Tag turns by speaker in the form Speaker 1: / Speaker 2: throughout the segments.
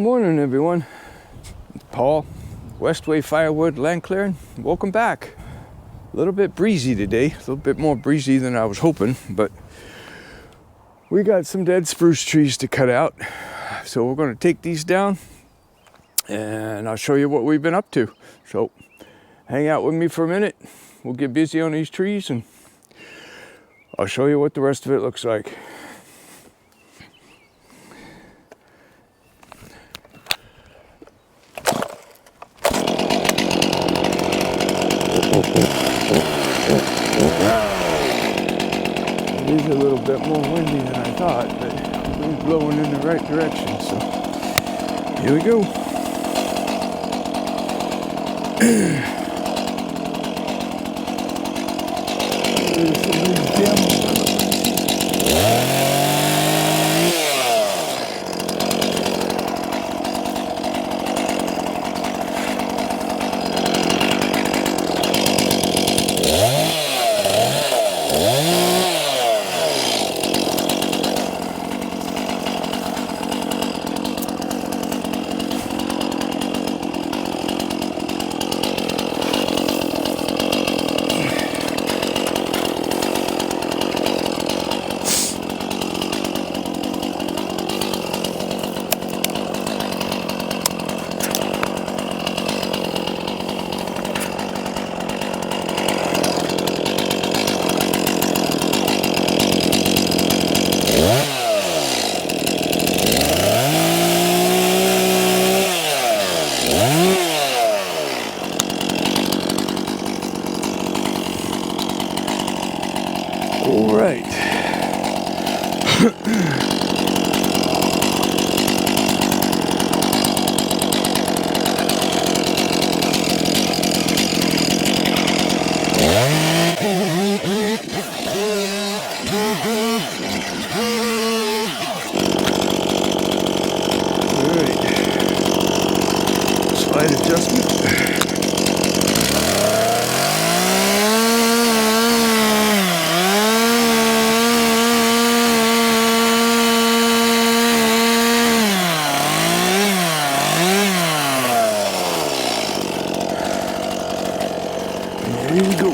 Speaker 1: morning, everyone. It's Paul, Westway Firewood Land Clearing. Welcome back. A little bit breezy today, a little bit more breezy than I was hoping, but we got some dead spruce trees to cut out. So we're going to take these down and I'll show you what we've been up to. So hang out with me for a minute. We'll get busy on these trees and I'll show you what the rest of it looks like. It is a little bit more windy than I thought, but it's blowing in the right direction, so here we go. There's some of these demos. All right. Slight adjustment. There you go.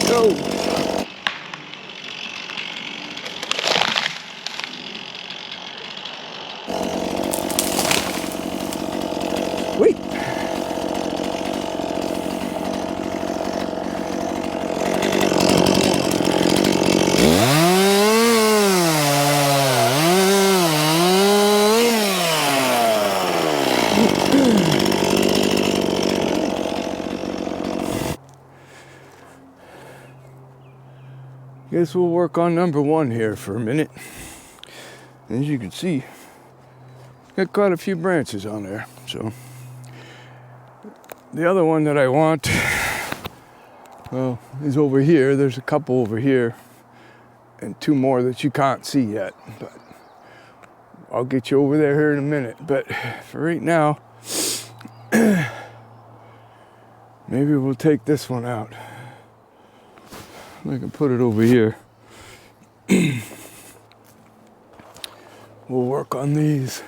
Speaker 1: Go. Wait. Guess we'll work on number one here for a minute. As you can see, got quite a few branches on there. So the other one that I want, well, is over here. There's a couple over here and two more that you can't see yet, but I'll get you over there here in a minute. But for right now, maybe we'll take this one out. I can put it over here. We'll work on these.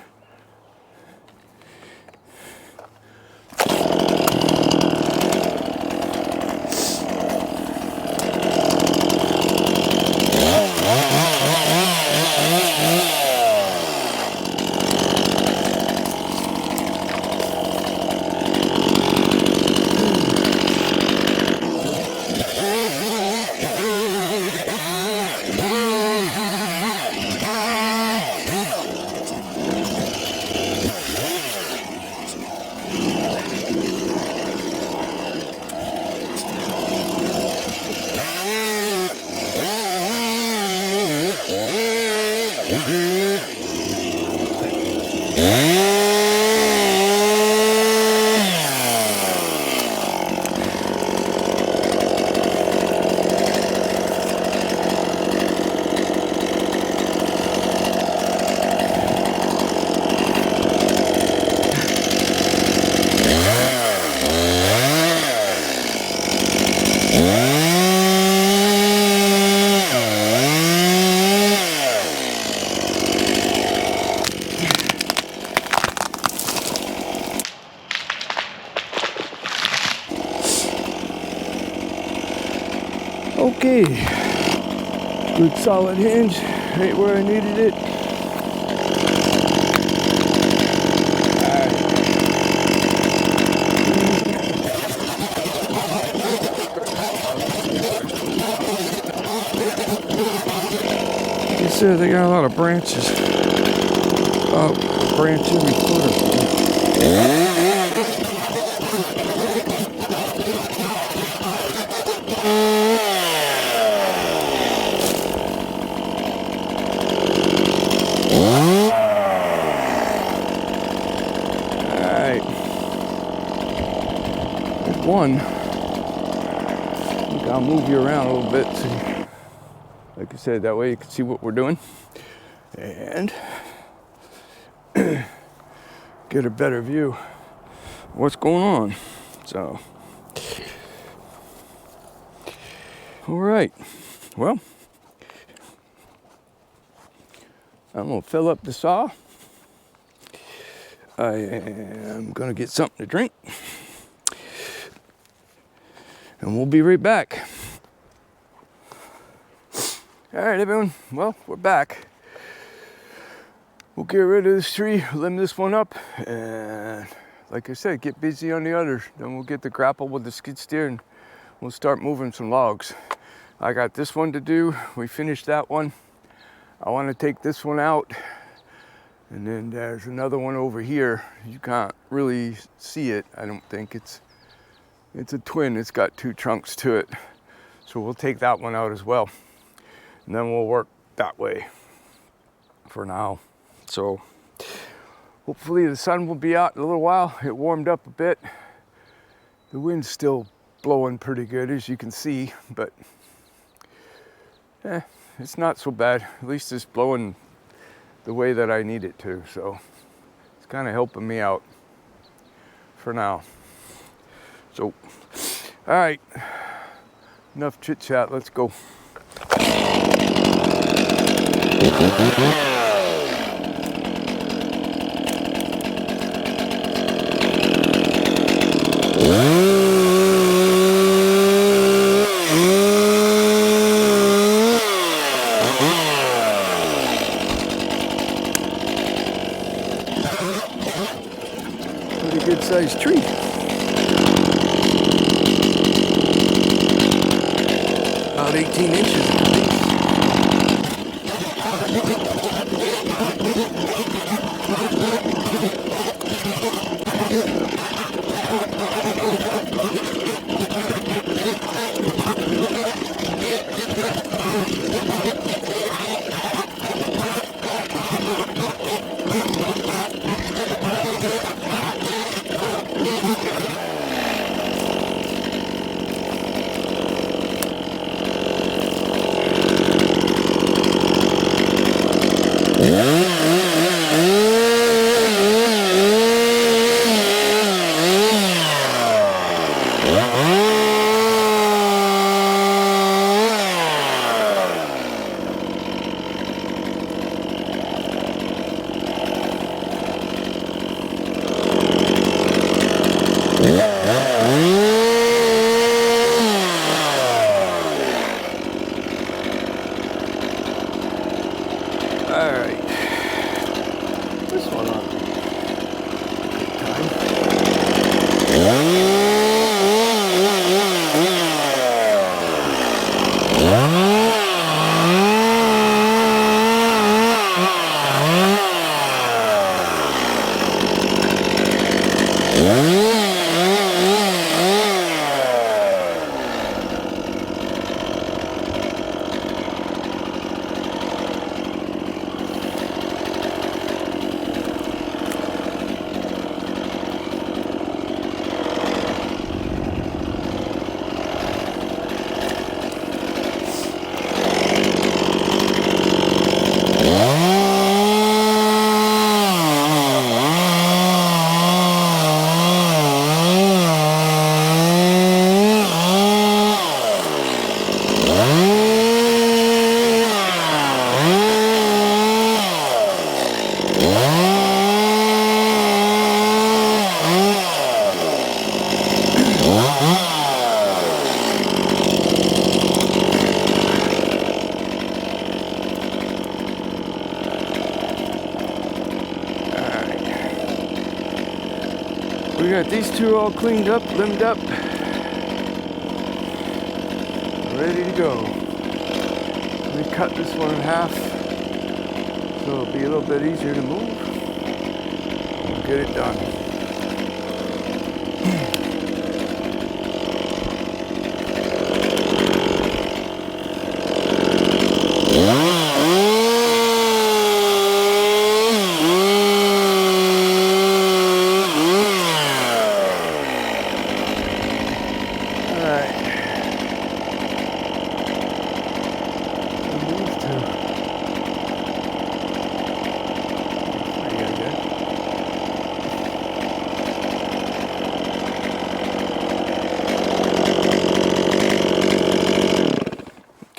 Speaker 1: Okay, good solid hinge, right where I needed it. They got a lot of branches. Branch every foot or so. Alright. There's one. I think I'll move you around a little bit. So, like I said, that way you can see what we're doing. And get a better view of what's going on. So, all right. Well, I'm gonna fill up the saw. I am gonna get something to drink, and we'll be right back. All right, everyone. Well, we're back. We'll get rid of this tree, limb this one up, and like I said, get busy on the others. Then we'll get the grapple with the skid steer and we'll start moving some logs. I got this one to do. We finished that one. I want to take this one out. And then there's another one over here. You can't really see it, I don't think. It's a twin. It's got two trunks to it. So we'll take that one out as well. And then we'll work that way for now. So hopefully the sun will be out in a little while. It warmed up a bit. The wind's still blowing pretty good, as you can see, but it's not so bad. At least it's blowing the way that I need it to. So it's kind of helping me out for now. So, all right, enough chit chat. Let's go. Pretty good sized tree. About 18 inches at least. got these two all cleaned up, limbed up, ready to go. Let me cut this one in half so it'll be a little bit easier to move. We'll get it done.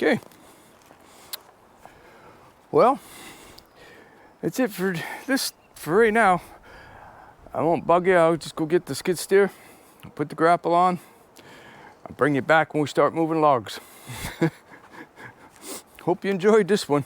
Speaker 1: Okay. Well, that's it for right now. I won't bug you. I'll just go get the skid steer, put the grapple on. I'll bring you back when we start moving logs. Hope you enjoyed this one.